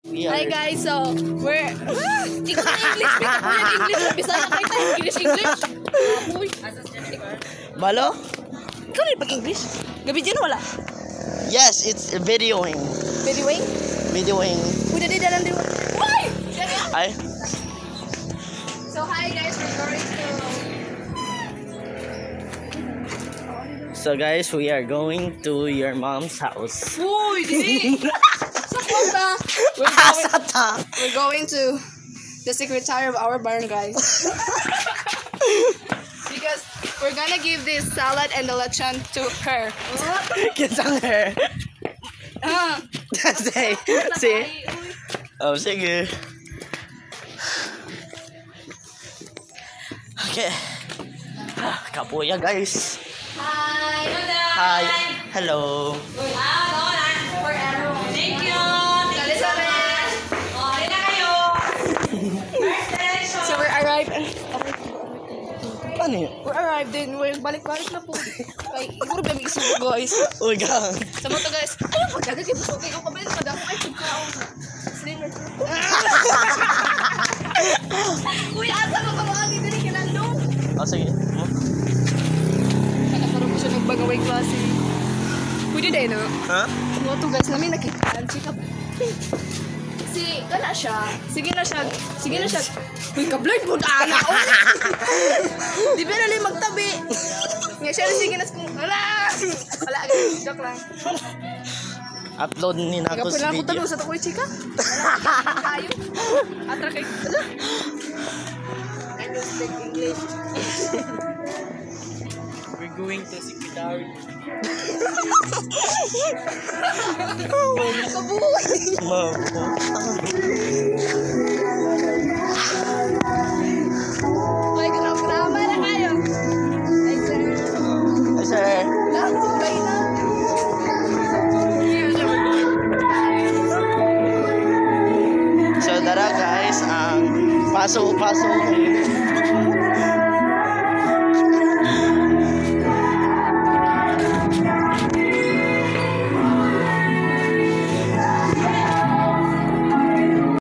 Hi guys, so we're English. Bisaya kayo tayo English. Balo? Ikaw rin pag-English? Gabi dyan wala? Yes, it's videoing. Videoing? Videoing. Udah di dalam di. Why? Ay. So hi guys, we're going to. So guys, we are going to your mom's house. Uy, dili. We're going to the secretary of our barangay. Because we're gonna give this salad and the lechon to her. Get on her. Say. Oh, sige. Okay. Kapuya guys. Hi. Hi. Hello. For everyone. Thank you. So we arrived. Ano yun? We arrived din. We're balik-balik na po. Ay, siguro ba may isubo guys? Uy, gang. Sa mga to guys. Oh, pagkaga kayo gusto kayo kabel. Madamo ay pagkaon. Slimmer. Uy, asa mo ka mga dito ni kinandong? Oh, sige. Nakaroon ko siya nagbagaway klase. Pwede din, no? Ha? Mga to guys namin nakitaan. Chika. Si, wala siya. Sige na siya. Uy, ka-blurred mo na oh. Di ba nalang magtabi? Nga siya na sige na kung wala. Wala, joke lang. Upload ni Nakos Nagapula ko video. tanong sa takoy, chika. Tayo. Atra kay. I don't speak English. We're going to secretary. Kabuhay. Ay, grama na kayo. Ay, sir. Hi, sir. Sabay na. So, tara guys. Paso.